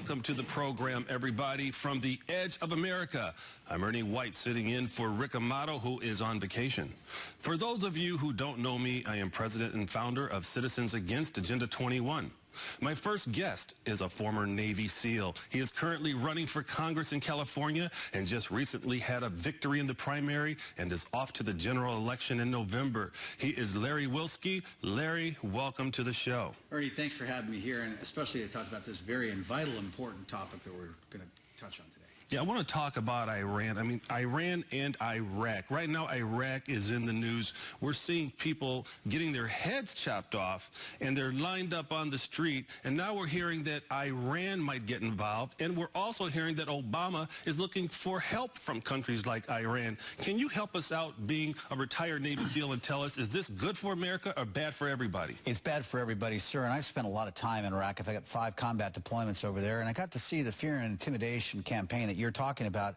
welcome to the program, everybody, from the edge of America. I'm Ernie White, sitting in for Rick Amato, who is on vacation. For those of you who don't know me, I am president and founder of Citizens Against Agenda 21. My first guest is a former Navy SEAL. He is currently running for Congress in California and just recently had a victory in the primary and is off to the general election in November. He is Larry Wilske. Larry, welcome to the show. Ernie, thanks for having me here, and especially to talk about this very and vital, important topic that we're going to touch on today. Yeah, I want to talk about Iran. I mean, Iran and Iraq. Right now, Iraq is in the news. We're seeing people getting their heads chopped off, and they're lined up on the street. And now we're hearing that Iran might get involved. And we're also hearing that Obama is looking for help from countries like Iran. Can you help us out, being a retired Navy SEAL, and tell us, is this good for America or bad for everybody? It's bad for everybody, sir. And I spent a lot of time in Iraq. I got 5 combat deployments over there, and I got to see the fear and intimidation campaign that you're talking about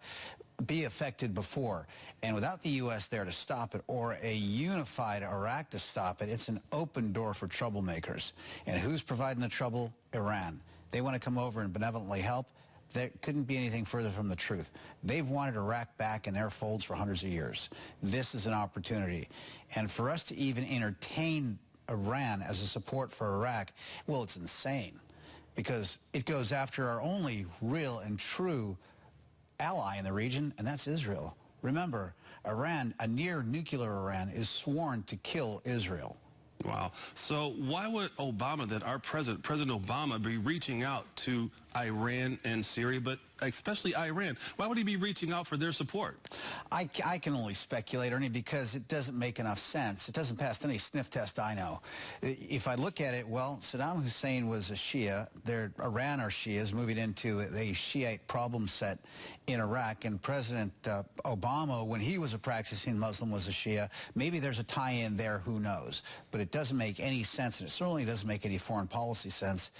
be affected before. And without the U.S. there to stop it, or a unified Iraq to stop it, it's an open door for troublemakers. And who's providing the trouble? Iran. They want to come over and benevolently help. There couldn't be anything further from the truth. They've wanted Iraq back in their folds for hundreds of years. This is an opportunity. And for us to even entertain Iran as a support for Iraq, well, it's insane, because it goes after our only real and true ally in the region, and that's Israel. Remember, Iran, a near nuclear Iran, is sworn to kill Israel. Wow. So why would Obama, that our President Obama, be reaching out to Iran and Syria, but especially Iran? Why would he be reaching out for their support? I can only speculate, Ernie, because it doesn't make enough sense. It doesn't pass any sniff test I know. If I look at it, well, Saddam Hussein was a Shia. Iran are Shias moving into a Shiite problem set in Iraq. And President Obama, when he was a practicing Muslim, was a Shia. Maybe there's a tie-in there, who knows? But it doesn't make any sense, and it certainly doesn't make any foreign policy sense.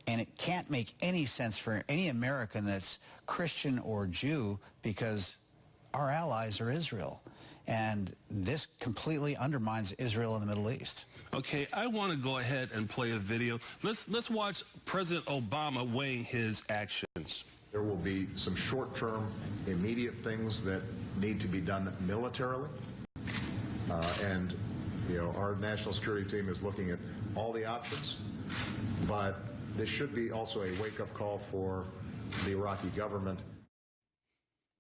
And it can't make any sense for any American that's Christian or Jew, because our allies are Israel. And this completely undermines Israel in the Middle East. Okay, I want to go ahead and play a video. Let's watch President Obama weighing his actions. There will be some short-term, immediate things that need to be done militarily. And, you know, our national security team is looking at all the options. But this should be also a wake-up call for the Iraqi government.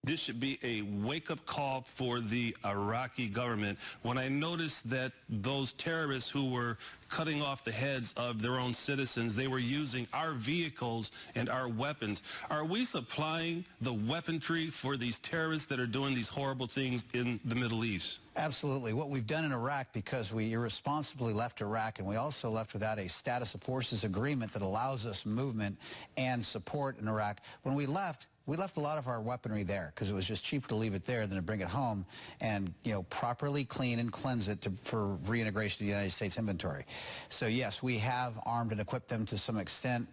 This should be a wake-up call for the Iraqi government. When I noticed that those terrorists who were cutting off the heads of their own citizens, they were using our vehicles and our weapons. Are we supplying the weaponry for these terrorists that are doing these horrible things in the Middle East? Absolutely. What we've done in Iraq, because we irresponsibly left Iraq, and we also left without a status of forces agreement that allows us movement and support in Iraq. When we left a lot of our weaponry there, because it was just cheaper to leave it there than to bring it home and, you know, properly clean and cleanse it for reintegration to the United States inventory. So yes, we have armed and equipped them to some extent,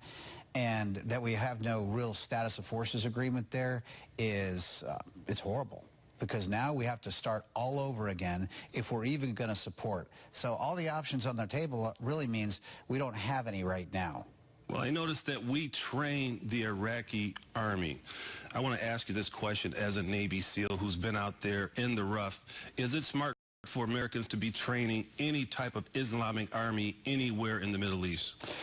and that we have no real status of forces agreement there is, it's horrible. Because now we have to start all over again if we're even going to support. So all the options on the table really means we don't have any right now. Well, I noticed that we train the Iraqi army. I want to ask you this question as a Navy SEAL who's been out there in the rough. Is it smart for Americans to be training any type of Islamic army anywhere in the Middle East?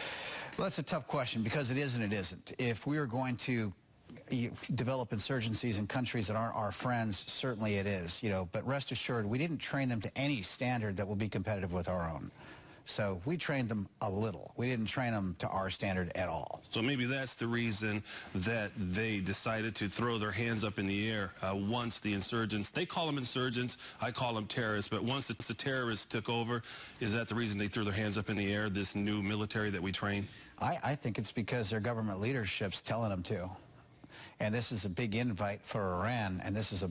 Well, that's a tough question, because it is and it isn't. If we are going to develop insurgencies in countries that aren't our friends, certainly it is, you know, but rest assured, we didn't train them to any standard that will be competitive with our own. So we trained them a little. We didn't train them to our standard at all. So maybe that's the reason that they decided to throw their hands up in the air once the insurgents, they call them insurgents, I call them terrorists, but once the terrorists took over, is that the reason they threw their hands up in the air, this new military that we train? I think it's because their government leadership's telling them to. And this is a big invite for Iran, and this is a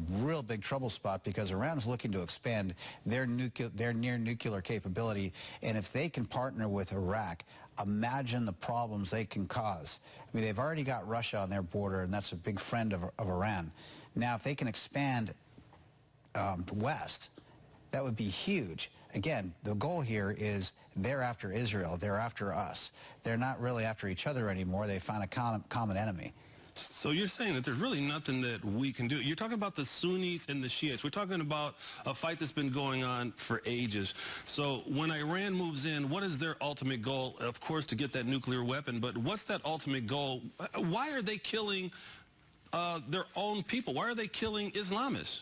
real big trouble spot, because Iran's looking to expand their near nuclear capability. And if they can partner with Iraq, imagine the problems they can cause. I mean, they've already got Russia on their border, and that's a big friend of Iran. Now, if they can expand west, that would be huge. Again, the goal here is they're after Israel. They're after us. They're not really after each other anymore. They found a common enemy. So you're saying that there's really nothing that we can do. You're talking about the Sunnis and the Shiites. We're talking about a fight that's been going on for ages. So when Iran moves in, what is their ultimate goal? Of course, to get that nuclear weapon, but what's that ultimate goal? Why are they killing their own people? Why are they killing Islamists?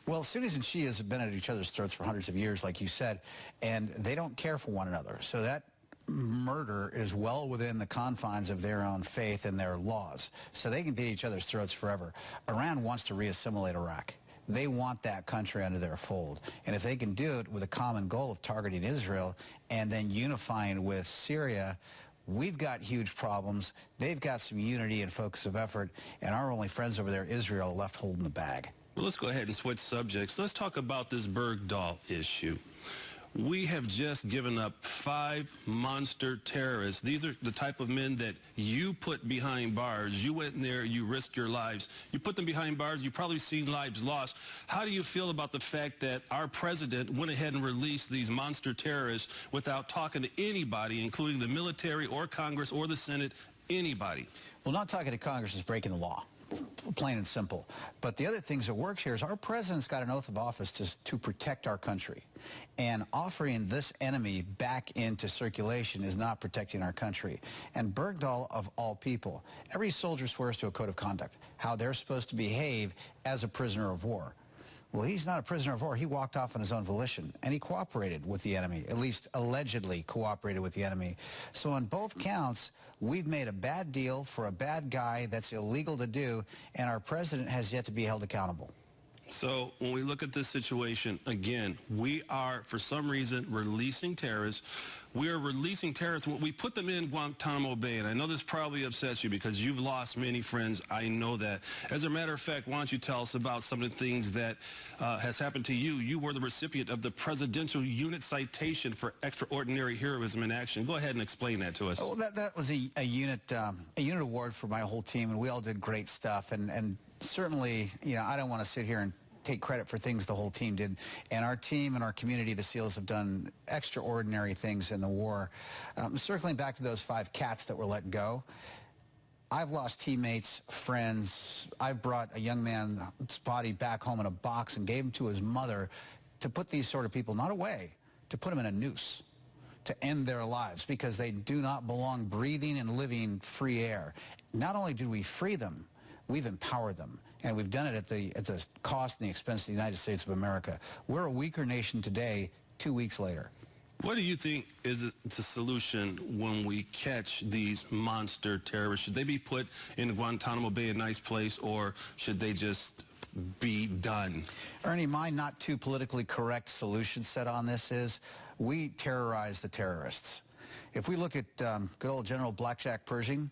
Well, Sunnis and Shias have been at each other's throats for hundreds of years, like you said, and they don't care for one another. So that murder is well within the confines of their own faith and their laws. So they can beat each other's throats forever. Iran wants to re-assimilate Iraq. They want that country under their fold. And if they can do it with a common goal of targeting Israel and then unifying with Syria, we've got huge problems. They've got some unity and focus of effort, and our only friends over there, Israel, left holding the bag. Well, let's go ahead and switch subjects. Let's talk about this Bergdahl issue. We have just given up 5 monster terrorists. These are the type of men that you put behind bars. You went in there, you risked your lives. You put them behind bars, you've probably seen lives lost. How do you feel about the fact that our president went ahead and released these monster terrorists without talking to anybody, including the military or Congress or the Senate, anybody? Well, not talking to Congress is breaking the law. Plain and simple. But the other things that works here is our president's got an oath of office to protect our country. And offering this enemy back into circulation is not protecting our country. And Bergdahl, of all people, every soldier swears to a code of conduct, how they're supposed to behave as a prisoner of war. Well, he's not a prisoner of war. He walked off on his own volition, and he cooperated with the enemy, at least allegedly cooperated with the enemy. So on both counts, we've made a bad deal for a bad guy that's illegal to do, and our president has yet to be held accountable. So when we look at this situation, again, we are, for some reason, releasing terrorists. We are releasing terrorists. We put them in Guantanamo Bay, and I know this probably upsets you because you've lost many friends. I know that. As a matter of fact, why don't you tell us about some of the things that has happened to you? You were the recipient of the Presidential Unit Citation for Extraordinary Heroism in Action. Go ahead and explain that to us. Oh, that was a unit award for my whole team, and we all did great stuff. And certainly, you know, I don't want to sit here and take credit for things the whole team did. And our team and our community, the SEALs, have done extraordinary things in the war. Circling back to those 5 cats that were let go, I've lost teammates, friends. I've brought a young man's body back home in a box and gave him to his mother to put these sort of people, not away, to put them in a noose, to end their lives because they do not belong breathing and living free air. Not only did we free them, we've empowered them, and we've done it at the cost and the expense of the United States of America. We're a weaker nation today, 2 weeks later. What do you think is the solution when we catch these monster terrorists? Should they be put in Guantanamo Bay, a nice place, or should they just be done? Ernie, my not too politically correct solution set on this is we terrorize the terrorists. If we look at good old General Blackjack Pershing,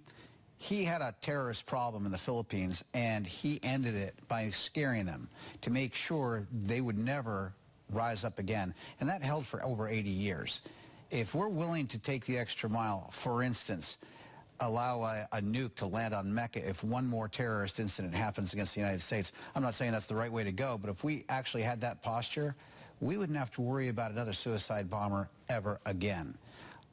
he had a terrorist problem in the Philippines, and he ended it by scaring them to make sure they would never rise up again. And that held for over 80 years. If we're willing to take the extra mile, for instance, allow a nuke to land on Mecca if one more terrorist incident happens against the United States, I'm not saying that's the right way to go, but if we actually had that posture, we wouldn't have to worry about another suicide bomber ever again.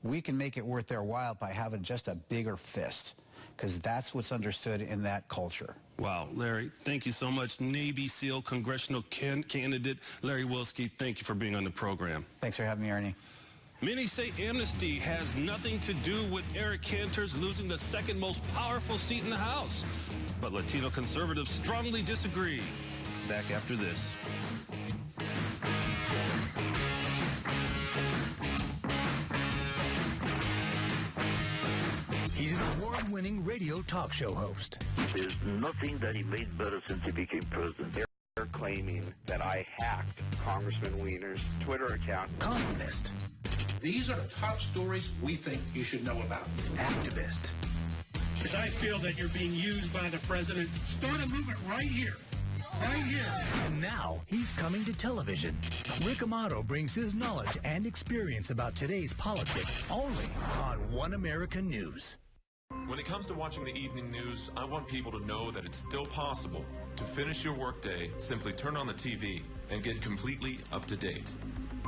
We can make it worth their while by having just a bigger fist, because that's what's understood in that culture. Wow, Larry, thank you so much. Navy SEAL congressional candidate Larry Wilske, thank you for being on the program. Thanks for having me, Ernie. Many say amnesty has nothing to do with Eric Cantor's losing the second most powerful seat in the House. But Latino conservatives strongly disagree. Back after this. He's an award-winning radio talk show host. There's nothing that he made better since he became president. They're claiming that I hacked Congressman Weiner's Twitter account. Columnist. These are the top stories we think you should know about. Activist. Because I feel that you're being used by the president. Start a movement right here. Right here. And now he's coming to television. Rick Amato brings his knowledge and experience about today's politics only on One American News. When it comes to watching the evening news, I want people to know that it's still possible to finish your workday, simply turn on the TV and get completely up to date.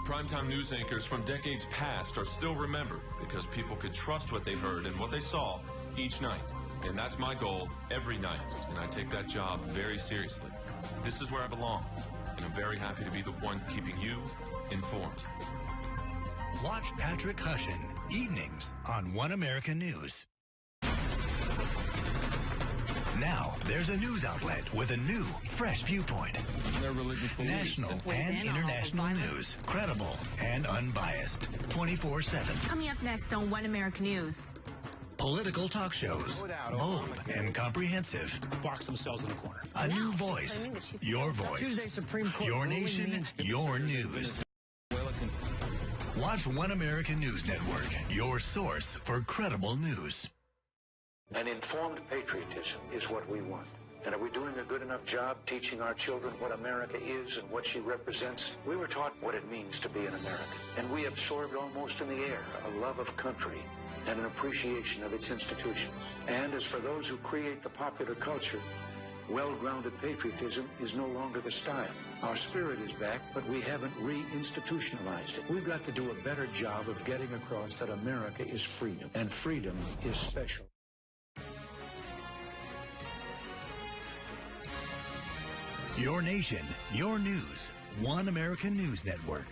Primetime news anchors from decades past are still remembered because people could trust what they heard and what they saw each night. And that's my goal every night, and I take that job very seriously. This is where I belong, and I'm very happy to be the one keeping you informed. Watch Patrick Hushin, evenings on One American News. Now, there's a news outlet with a new, fresh viewpoint. National and international news. Credible and unbiased. 24/7. Coming up next on One American News. Political talk shows. Bold and comprehensive. Box themselves in the corner. A new voice. Your voice. Tuesday Supreme Court Your nation, your news. Watch One American News Network, your source for credible news. An informed patriotism is what we want. And are we doing a good enough job teaching our children what America is and what she represents? We were taught what it means to be an American, and we absorbed almost in the air a love of country and an appreciation of its institutions. And as for those who create the popular culture, well-grounded patriotism is no longer the style. Our spirit is back, but we haven't re-institutionalized it. We've got to do a better job of getting across that America is freedom, and freedom is special. Your nation, your news. One American News Network.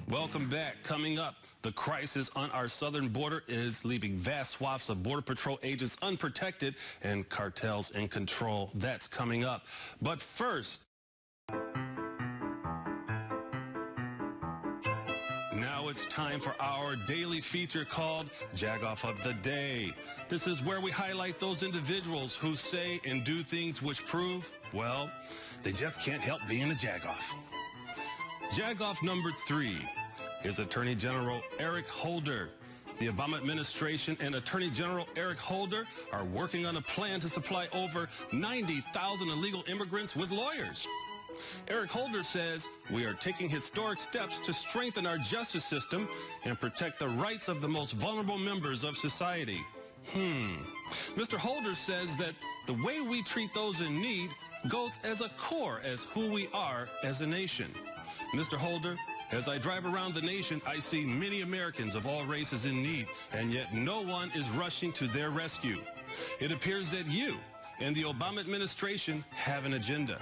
Welcome back. Coming up, the crisis on our southern border is leaving vast swaths of Border Patrol agents unprotected and cartels in control. That's coming up. But first, now it's time for our daily feature called Jagoff of the Day. This is where we highlight those individuals who say and do things which prove, well, they just can't help being a jagoff. Jagoff number 3 is Attorney General Eric Holder. The Obama administration and Attorney General Eric Holder are working on a plan to supply over 90,000 illegal immigrants with lawyers. Eric Holder says we are taking historic steps to strengthen our justice system and protect the rights of the most vulnerable members of society. Mr. Holder says that the way we treat those in need goes as a core as who we are as a nation. Mr. Holder, as I drive around the nation, I see many Americans of all races in need, and yet no one is rushing to their rescue. It appears that you and the Obama administration have an agenda.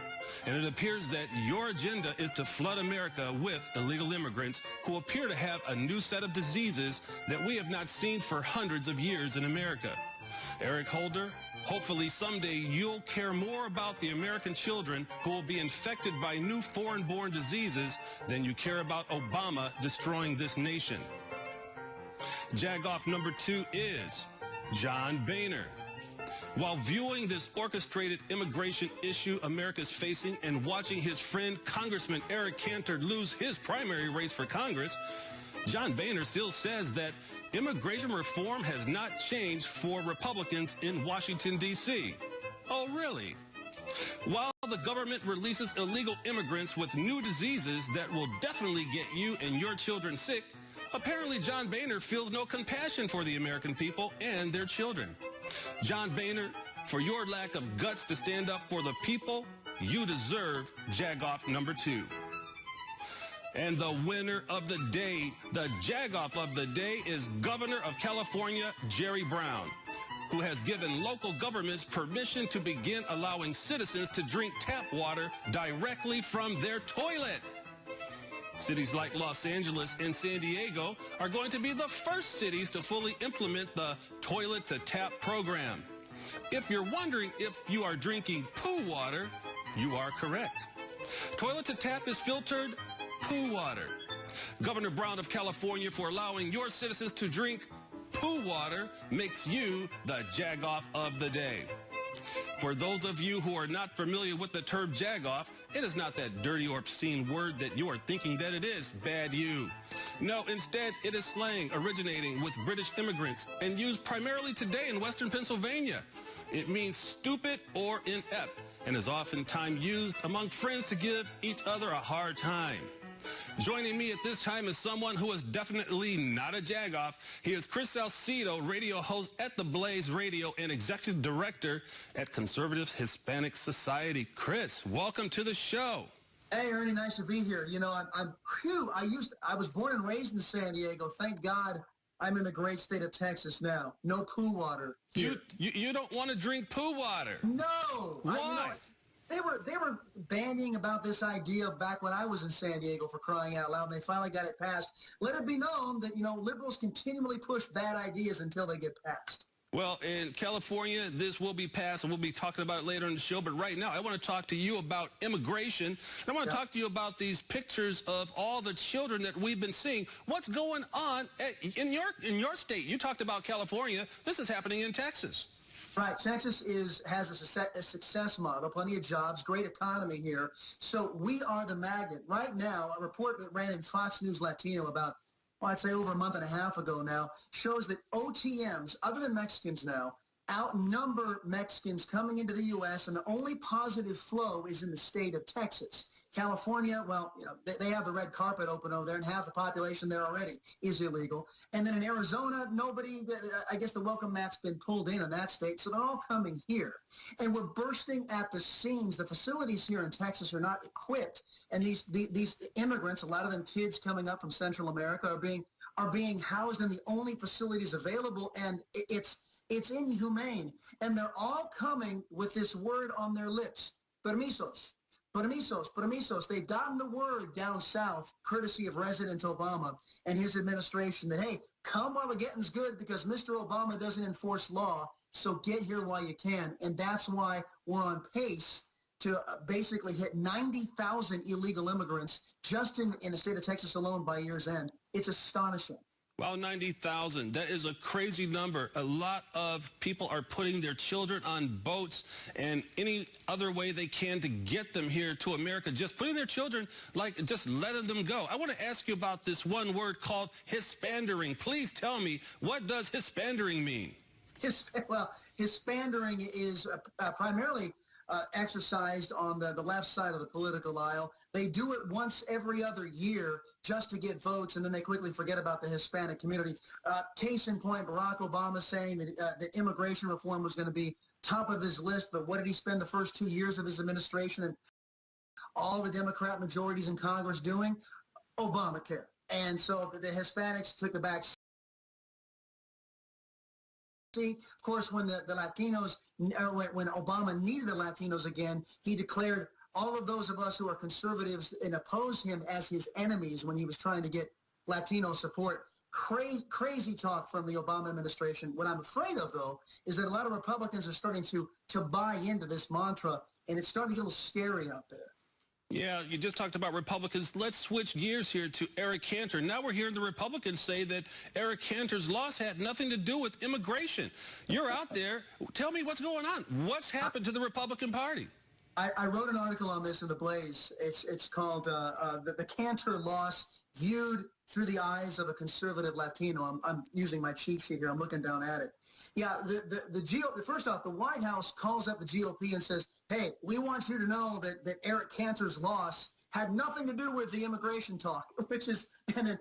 And it appears that your agenda is to flood America with illegal immigrants who appear to have a new set of diseases that we have not seen for hundreds of years in America. Eric Holder, hopefully someday you'll care more about the American children who will be infected by new foreign-born diseases than you care about Obama destroying this nation. Jagoff number 2 is John Boehner. While viewing this orchestrated immigration issue America's facing and watching his friend Congressman Eric Cantor lose his primary race for Congress, John Boehner still says that immigration reform has not changed for Republicans in Washington, D.C. Oh, really? While the government releases illegal immigrants with new diseases that will definitely get you and your children sick, apparently John Boehner feels no compassion for the American people and their children. John Boehner, for your lack of guts to stand up for the people, you deserve Jagoff number 2. And the winner of the day, the Jagoff of the day, is Governor of California, Jerry Brown, who has given local governments permission to begin allowing citizens to drink tap water directly from their toilet. Cities like Los Angeles and San Diego are going to be the first cities to fully implement the toilet-to-tap program. If you're wondering if you are drinking poo water, you are correct. Toilet-to-tap is filtered poo water. Governor Brown of California, for allowing your citizens to drink poo water, makes you the Jagoff of the day. For those of you who are not familiar with the term jagoff, it is not that dirty or obscene word that you are thinking that it is, bad you. No, instead, it is slang originating with British immigrants and used primarily today in Western Pennsylvania. It means stupid or inept and is oftentimes used among friends to give each other a hard time. Joining me at this time is someone who is definitely not a jagoff. He is Chris Salcedo, radio host at The Blaze Radio and executive director at Conservative Hispanic Society. Chris, welcome to the show. Hey, Ernie, nice to be here. You know, I was born and raised in San Diego. Thank God I'm in the great state of Texas now. No poo water here. You don't want to drink poo water? No. Why? They were bandying about this idea back when I was in San Diego, for crying out loud, and they finally got it passed. Let it be known that, liberals continually push bad ideas until they get passed. Well, in California, this will be passed, and we'll be talking about it later in the show. But right now, I want to talk to you about immigration. And I want to talk to you about these pictures of all the children that we've been seeing. What's going on in your state? You talked about California. This is happening in Texas. Right. Texas has a success model, plenty of jobs, great economy here. So we are the magnet. Right now, a report that ran in Fox News Latino about, I'd say over a month and a half ago now, shows that OTMs, other than Mexicans now, outnumber Mexicans coming into the U.S., and the only positive flow is in the state of Texas. California, well, they have the red carpet open over there, and half the population there already is illegal. And then in Arizona, I guess the welcome mat's been pulled in that state, so they're all coming here. And we're bursting at the seams. The facilities here in Texas are not equipped, and these immigrants, a lot of them kids coming up from Central America, are being housed in the only facilities available, and it's inhumane. And they're all coming with this word on their lips, permisos. Permisos, permisos. They've gotten the word down south, courtesy of President Obama and his administration, that, hey, come while the getting's good, because Mr. Obama doesn't enforce law, so get here while you can. And that's why we're on pace to basically hit 90,000 illegal immigrants just in the state of Texas alone by year's end. It's astonishing. Wow, 90,000. That is a crazy number. A lot of people are putting their children on boats and any other way they can to get them here to America, just putting their children, just letting them go. I want to ask you about this one word called hispandering. Please tell me, what does hispandering mean? Hispandering is primarily exercised on the left side of the political aisle. They do it once every other year just to get votes, and then they quickly forget about the Hispanic community. Case in point, Barack Obama saying that immigration reform was going to be top of his list, but what did he spend the first 2 years of his administration and all the Democrat majorities in Congress doing? Obamacare. And so the Hispanics took the back seat. Of course, when the Latinos, when Obama needed the Latinos again, he declared all of those of us who are conservatives and oppose him as his enemies when he was trying to get Latino support. Crazy talk from the Obama administration. What I'm afraid of, though, is that a lot of Republicans are starting to buy into this mantra, and it's starting to get a little scary out there. Yeah, you just talked about Republicans. Let's switch gears here to Eric Cantor. Now we're hearing the Republicans say that Eric Cantor's loss had nothing to do with immigration. You're out there. Tell me what's going on. What's happened to the Republican Party? I wrote an article on this in The Blaze. It's called the Cantor Loss Viewed Through the Eyes of a Conservative Latino. I'm using my cheat sheet here. I'm looking down at it. Yeah, first off, the White House calls up the GOP and says, hey, we want you to know that Eric Cantor's loss had nothing to do with the immigration talk, which is, and then,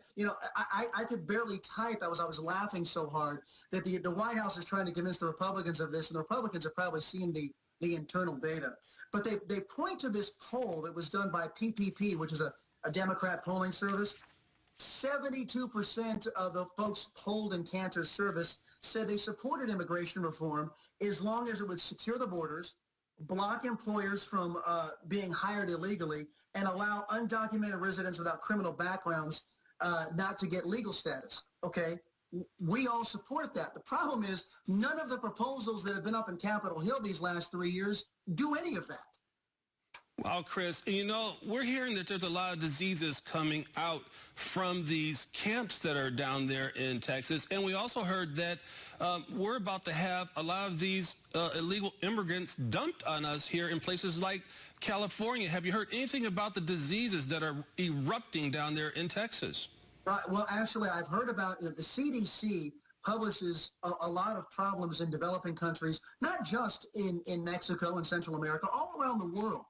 I could barely type. I was laughing so hard that the White House is trying to convince the Republicans of this, and the Republicans have probably seen the internal data. But they point to this poll that was done by PPP, which is a Democrat polling service. 72% of the folks polled in Cantor's service said they supported immigration reform as long as it would secure the borders, block employers from being hired illegally, and allow undocumented residents without criminal backgrounds not to get legal status. Okay? We all support that. The problem is none of the proposals that have been up in Capitol Hill these last 3 years do any of that. Wow, Chris, we're hearing that there's a lot of diseases coming out from these camps that are down there in Texas. And we also heard that we're about to have a lot of these illegal immigrants dumped on us here in places like California. Have you heard anything about the diseases that are erupting down there in Texas? Right. Well, actually, I've heard about the CDC publishes a lot of problems in developing countries, not just in Mexico and Central America, all around the world.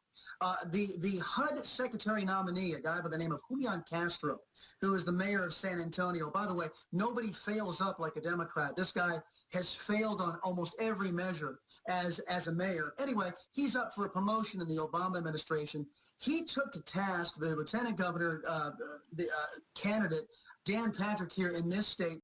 The HUD secretary nominee, a guy by the name of Julian Castro, who is the mayor of San Antonio. By the way, nobody fails up like a Democrat. This guy has failed on almost every measure as a mayor. Anyway, he's up for a promotion in the Obama administration. He took to task the lieutenant governor candidate, Dan Patrick, here in this state,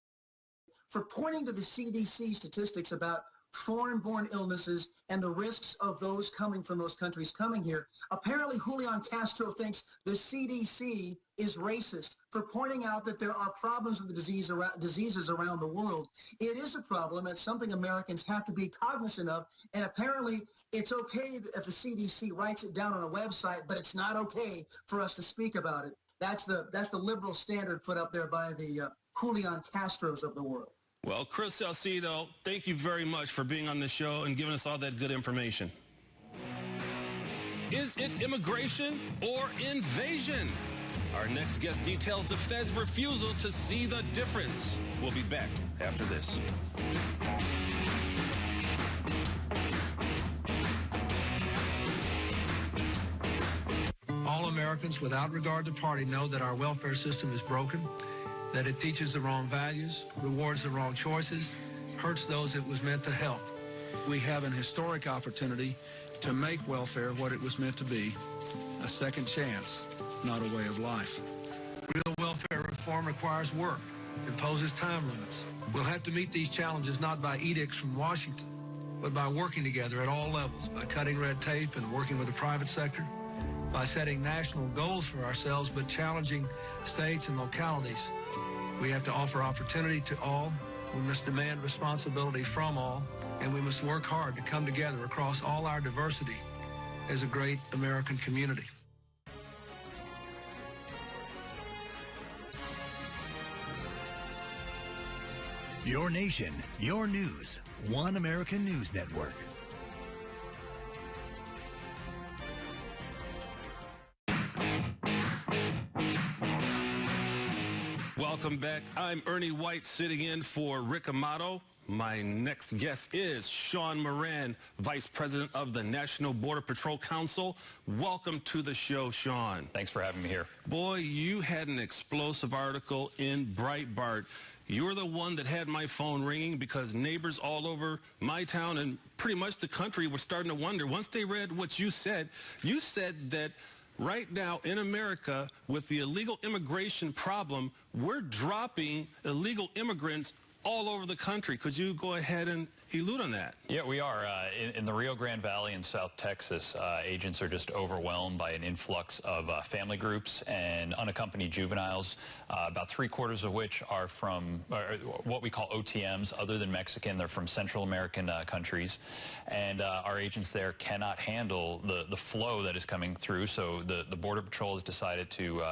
for pointing to the CDC statistics about foreign-born illnesses and the risks of those coming from those countries coming here. Apparently, Julian Castro thinks the CDC is racist for pointing out that there are problems with the diseases around the world. It is a problem. It's something Americans have to be cognizant of. And apparently, it's okay if the CDC writes it down on a website, but it's not okay for us to speak about it. That's the liberal standard put up there by the Julian Castros of the world. Well, Chris Salcedo, thank you very much for being on the show and giving us all that good information. Is it immigration or invasion? Our next guest details the Fed's refusal to see the difference. We'll be back after this. All Americans, without regard to party, know that our welfare system is broken, that it teaches the wrong values, rewards the wrong choices, hurts those it was meant to help. We have an historic opportunity to make welfare what it was meant to be, a second chance, not a way of life. Real welfare reform requires work, imposes time limits. We'll have to meet these challenges not by edicts from Washington, but by working together at all levels, by cutting red tape and working with the private sector, by setting national goals for ourselves, but challenging states and localities. We have to offer opportunity to all. We must demand responsibility from all, and we must work hard to come together across all our diversity as a great American community. Your nation, your news. One American News Network. Welcome back. I'm Ernie White, sitting in for Rick Amato. My next guest is Shawn Moran, Vice President of the National Border Patrol Council. Welcome to the show, Shawn. Thanks for having me here. Boy, you had an explosive article in Breitbart. You're the one that had my phone ringing because neighbors all over my town and pretty much the country were starting to wonder. Once they read what you said that right now in America, with the illegal immigration problem, we're dropping illegal immigrants all over the country. Could you go ahead and elude on that? Yeah, we are. In the Rio Grande Valley in South Texas, agents are just overwhelmed by an influx of family groups and unaccompanied juveniles, about 3/4 of which are from what we call OTMs, other than Mexican. They're from Central American countries. And our agents there cannot handle the flow that is coming through. So the Border Patrol has decided to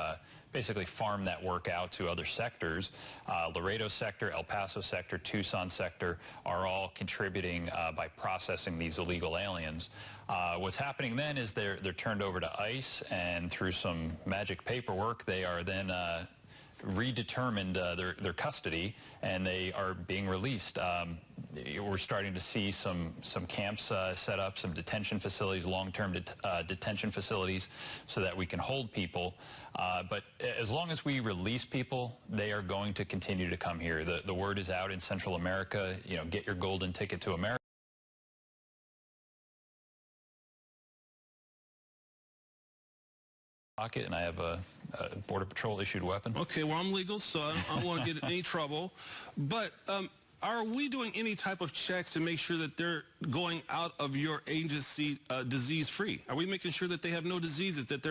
basically farm that work out to other sectors. Laredo sector, El Paso sector, Tucson sector are all contributing by processing these illegal aliens. What's happening then is they're turned over to ICE, and through some magic paperwork, they are then redetermined their custody, and they are being released. We're starting to see some camps set up, some detention facilities, long-term detention facilities, so that we can hold people. But as long as we release people, they are going to continue to come here. The word is out in Central America, get your golden ticket to America. And I have a Border Patrol issued weapon. Okay, well, I'm legal, so I don't want to get in any trouble. But are we doing any type of checks to make sure that they're going out of your agency disease-free? Are we making sure that they have no diseases, that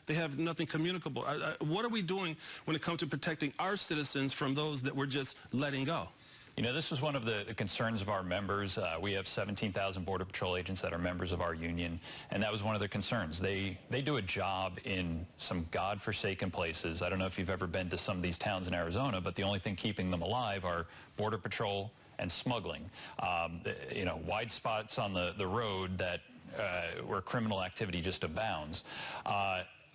they have nothing communicable? What are we doing when it comes to protecting our citizens from those that we're just letting go? This was one of the concerns of our members. We have 17,000 Border Patrol agents that are members of our union, and that was one of their concerns. They do a job in some godforsaken places. I don't know if you've ever been to some of these towns in Arizona, but the only thing keeping them alive are Border Patrol and smuggling. Wide spots on the road that where criminal activity just abounds.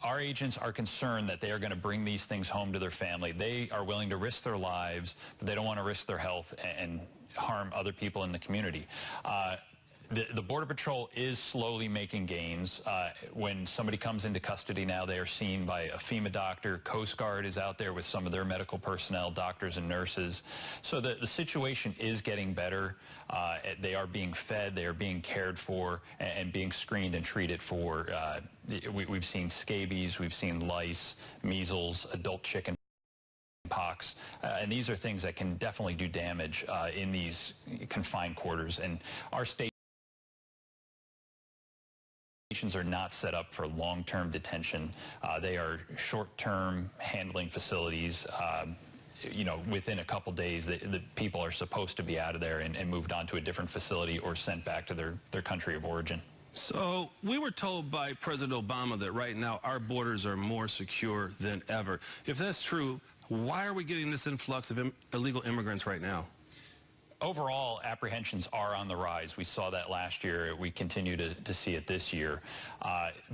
Our agents are concerned that they are going to bring these things home to their family. They are willing to risk their lives, but they don't want to risk their health and harm other people in the community. The Border Patrol is slowly making gains. When somebody comes into custody now, they are seen by a FEMA doctor. Coast Guard is out there with some of their medical personnel, doctors and nurses. So the situation is getting better. They are being fed, they are being cared for, and being screened and treated for. We've seen scabies, we've seen lice, measles, adult chicken pox, and these are things that can definitely do damage in these confined quarters. And our stations are not set up for long-term detention. They are short-term handling facilities. You know, within a couple days, the people are supposed to be out of there and moved on to a different facility or sent back to their country of origin. So we were told by President Obama that right now our borders are more secure than ever. If that's true, why are we getting this influx of illegal immigrants right now? Overall, apprehensions are on the rise. We saw that last year. We continue to see it this year.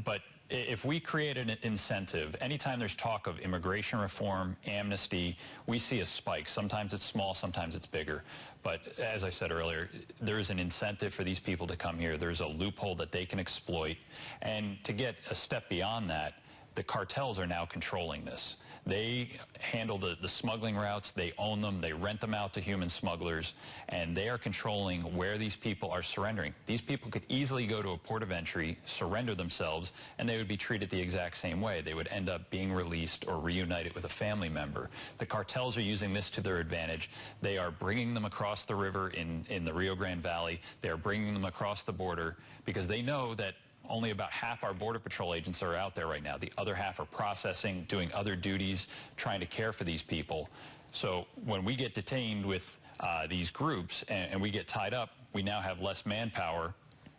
But if we create an incentive, anytime there's talk of immigration reform, amnesty, we see a spike. Sometimes it's small, sometimes it's bigger. But as I said earlier, there is an incentive for these people to come here. There's a loophole that they can exploit. And to get a step beyond that, the cartels are now controlling this. They handle the smuggling routes, they own them, they rent them out to human smugglers, and they are controlling where these people are surrendering. These people could easily go to a port of entry, surrender themselves, and they would be treated the exact same way. They would end up being released or reunited with a family member. The cartels are using this to their advantage. They are bringing them across the river in the Rio Grande Valley. They are bringing them across the border because they know that only about half our Border Patrol agents are out there right now. The other half are processing, doing other duties, trying to care for these people. So when we get detained with these groups and we get tied up, we now have less manpower.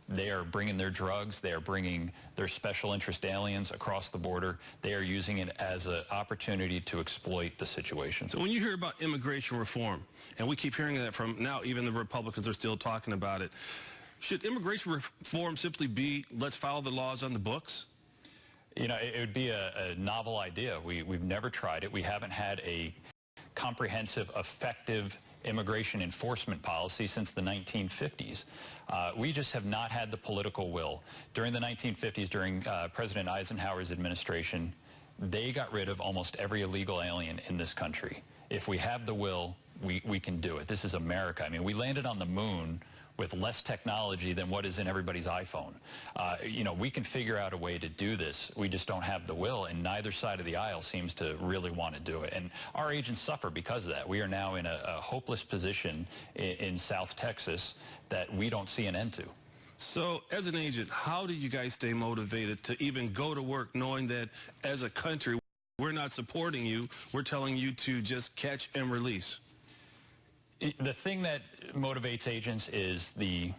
They are bringing their drugs. They are bringing their special interest aliens across the border. They are using it as an opportunity to exploit the situation. So when you hear about immigration reform, and we keep hearing that from now, even the Republicans are still talking about it, should immigration reform simply be, let's follow the laws on the books? You know, it would be a novel idea. We've never tried it. We haven't had a comprehensive, effective immigration enforcement policy since the 1950s. We just have not had the political will. During the 1950s, during President Eisenhower's administration, they got rid of almost every illegal alien in this country. If we have the will, we can do it. This is America. I mean, we landed on the moon with less technology than what is in everybody's iPhone. You know, we can figure out a way to do this. We just don't have the will, and neither side of the aisle seems to really want to do it. And our agents suffer because of that. We are now in a hopeless position in South Texas that we don't see an end to. So as an agent, how do you guys stay motivated to even go to work knowing that as a country, we're not supporting you, we're telling you to just catch and release? The thing that motivates agents is the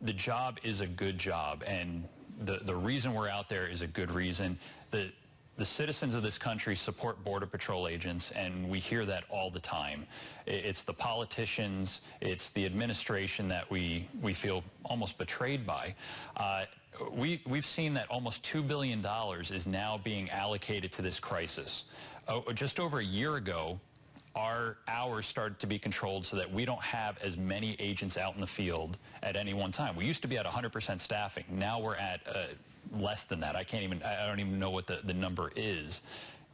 job is a good job, and the reason we're out there is a good reason. The citizens of this country support Border Patrol agents, and we hear that all the time. It's the politicians, it's the administration that we feel almost betrayed by. We've seen that almost $2 billion is now being allocated to this crisis. Just over a year ago, our hours started to be controlled so that we don't have as many agents out in the field at any one time. We used to be at 100% staffing. Now we're at less than that. I don't even know what the number is.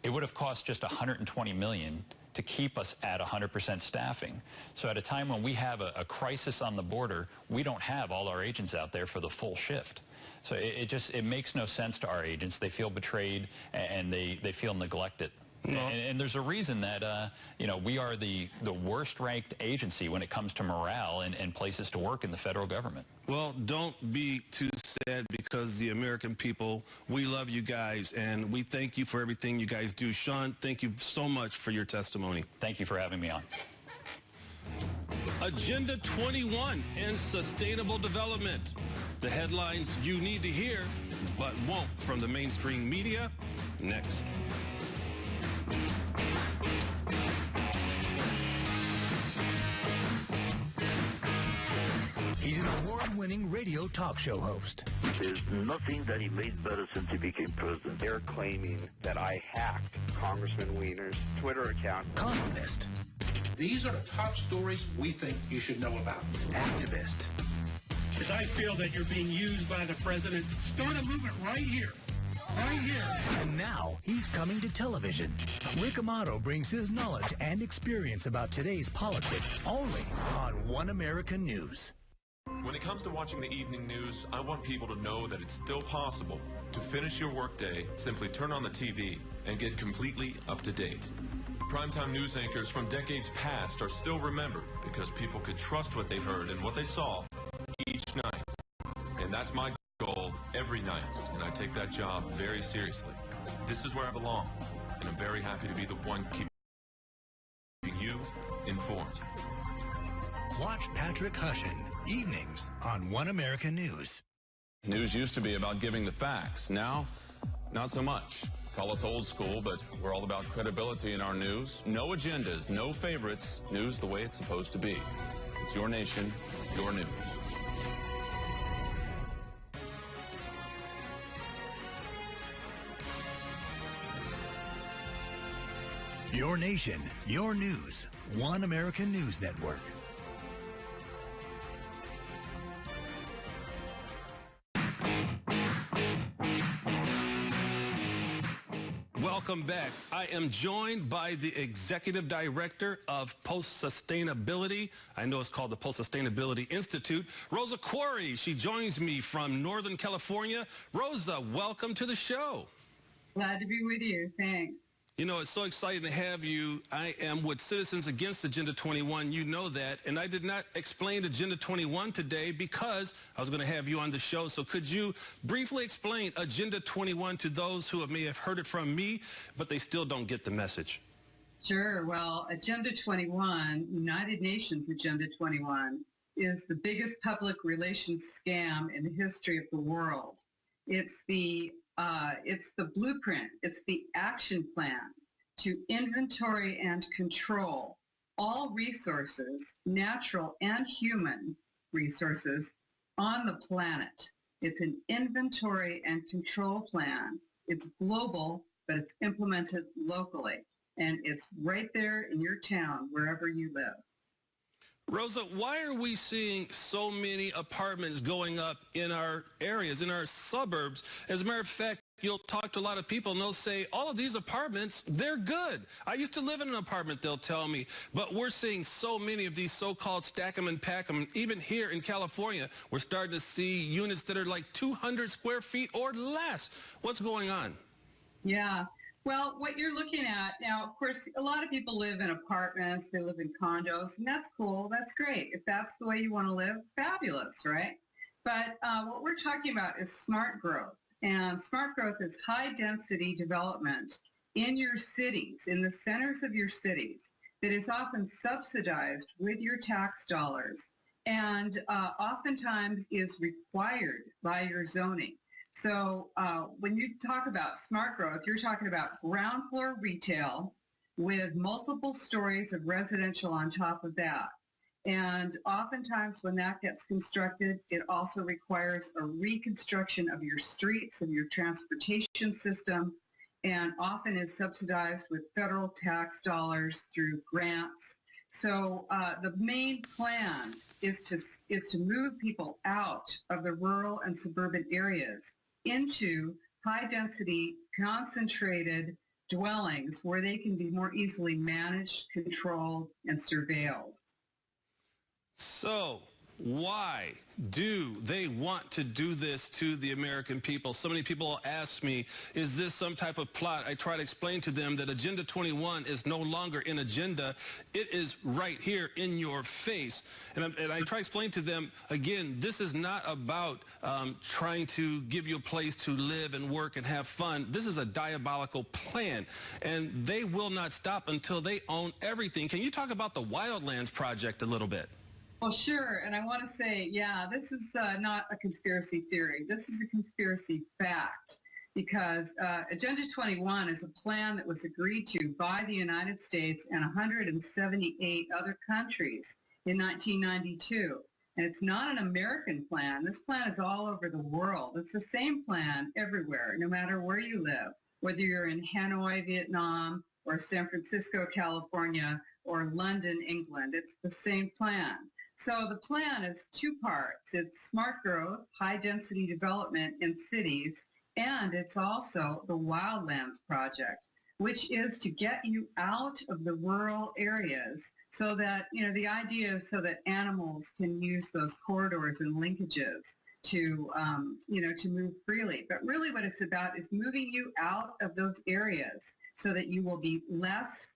It would have cost just $120 million to keep us at 100% staffing. So at a time when we have a crisis on the border, we don't have all our agents out there for the full shift. So it makes no sense to our agents. They feel betrayed and they feel neglected. No. And there's a reason that, you know, we are the worst-ranked agency when it comes to morale and places to work in the federal government. Well, don't be too sad, because the American people, we love you guys, and we thank you for everything you guys do. Shawn, thank you so much for your testimony. Thank you for having me on. Agenda 21 and sustainable development. The headlines you need to hear, but won't from the mainstream media. Next. He's an award-winning radio talk show host. There's nothing that he made better since he became president. They're claiming that I hacked Congressman Weiner's Twitter account. Columnist. These are the top stories we think you should know about. Activist. As I feel that you're being used by the president, start a movement right here. Right here. And now he's coming to television. Rick Amato brings his knowledge and experience about today's politics only on One America News. When it comes to watching the evening news, I want people to know that it's still possible to finish your workday, simply turn on the TV, and get completely up to date. Primetime news anchors from decades past are still remembered because people could trust what they heard and what they saw each night. And that's my goal every night, and I take that job very seriously. This is where I belong, and I'm very happy to be the one keeping you informed. Watch Patrick Hushin, evenings on One America News. News used to be about giving the facts. Now, not so much. Call us old school, but we're all about credibility in our news. No agendas, no favorites. News the way it's supposed to be. It's your nation, your news. Your nation, your news. One America News Network. Welcome back. I am joined by the Executive Director of Post Sustainability. I know it's called the Post Sustainability Institute, Rosa Koire. She joins me from Northern California. Rosa, welcome to the show. Glad to be with you. Thanks. You know, it's so exciting to have you. I am with Citizens Against Agenda 21. You know that. And I did not explain Agenda 21 today because I was going to have you on the show. So could you briefly explain Agenda 21 to those who may have heard it from me, but they still don't get the message? Sure. Well, Agenda 21, United Nations Agenda 21, is the biggest public relations scam in the history of the world. It's the blueprint, it's the action plan to inventory and control all resources, natural and human resources, on the planet. It's an inventory and control plan. It's global, but it's implemented locally. And it's right there in your town, wherever you live. Rosa, why are we seeing so many apartments going up in our areas, in our suburbs? As a matter of fact, you'll talk to a lot of people and they'll say, all of these apartments, they're good. I used to live in an apartment, they'll tell me. But we're seeing so many of these so-called stack 'em and pack 'em. Even here in California, we're starting to see units that are like 200 square feet or less. What's going on? Yeah. Well, what you're looking at now, of course, a lot of people live in apartments, they live in condos, and that's cool. That's great. If that's the way you want to live, fabulous, right? But what we're talking about is smart growth. And smart growth is high-density development in your cities, in the centers of your cities, that is often subsidized with your tax dollars and oftentimes is required by your zoning. So when you talk about smart growth, you're talking about ground floor retail with multiple stories of residential on top of that. And oftentimes when that gets constructed, it also requires a reconstruction of your streets, of your transportation system, and often is subsidized with federal tax dollars through grants. So the main plan is to move people out of the rural and suburban areas into high-density, concentrated dwellings where they can be more easily managed, controlled, and surveilled. So why do they want to do this to the American people? So many people ask me, is this some type of plot? I try to explain to them that Agenda 21 is no longer an agenda. It is right here in your face. And I try to explain to them, again, this is not about trying to give you a place to live and work and have fun. This is a diabolical plan, and they will not stop until they own everything. Can you talk about the Wildlands Project a little bit? Well, sure. And I want to say, yeah, this is not a conspiracy theory. This is a conspiracy fact because Agenda 21 is a plan that was agreed to by the United States and 178 other countries in 1992. And it's not an American plan. This plan is all over the world. It's the same plan everywhere, no matter where you live, whether you're in Hanoi, Vietnam, or San Francisco, California, or London, England. It's the same plan. So the plan is two parts. It's smart growth, high-density development in cities, and it's also the Wildlands Project, which is to get you out of the rural areas so that, the idea is so that animals can use those corridors and linkages to, to move freely. But really what it's about is moving you out of those areas so that you will be less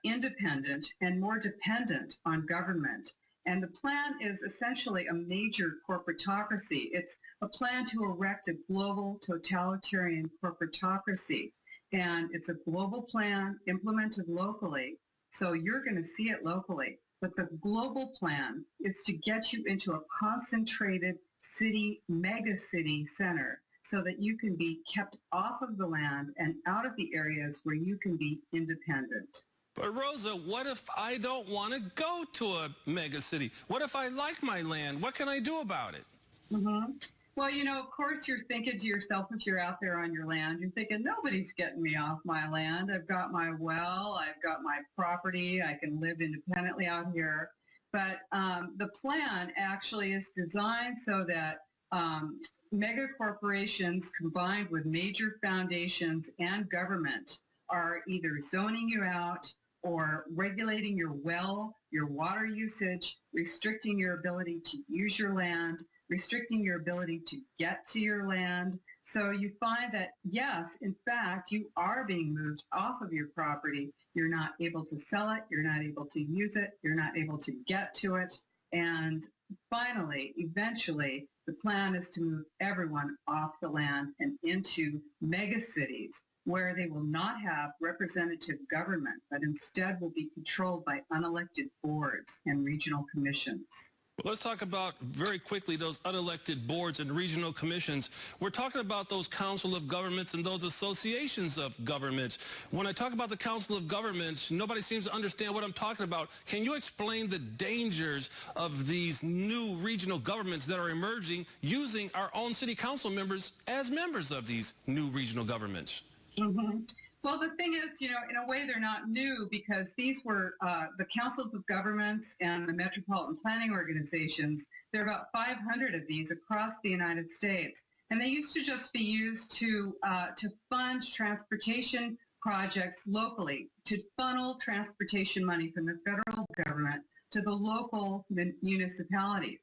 independent and more dependent on government. And the plan is essentially a major corporatocracy. It's a plan to erect a global totalitarian corporatocracy. And it's a global plan implemented locally. So you're going to see it locally. But the global plan is to get you into a concentrated city, mega city center so that you can be kept off of the land and out of the areas where you can be independent. But Rosa, what if I don't want to go to a mega city? What if I like my land? What can I do about it? Mm-hmm. Well, of course you're thinking to yourself, if you're out there on your land, you're thinking, nobody's getting me off my land. I've got my well, I've got my property, I can live independently out here. But the plan actually is designed so that mega corporations combined with major foundations and government are either zoning you out or regulating your well, your water usage, restricting your ability to use your land, restricting your ability to get to your land. So you find that, yes, in fact, you are being moved off of your property. You're not able to sell it. You're not able to use it. You're not able to get to it. And finally, eventually, the plan is to move everyone off the land and into mega cities where they will not have representative government, but instead will be controlled by unelected boards and regional commissions. Well, let's talk about very quickly those unelected boards and regional commissions. We're talking about those council of governments and those associations of governments. When I talk about the council of governments, nobody seems to understand what I'm talking about. Can you explain the dangers of these new regional governments that are emerging using our own city council members as members of these new regional governments? Mm-hmm. Well, the thing is, in a way they're not new because these were the councils of governments and the metropolitan planning organizations. There are about 500 of these across the United States. And they used to just be used to fund transportation projects locally, to funnel transportation money from the federal government to the local municipalities.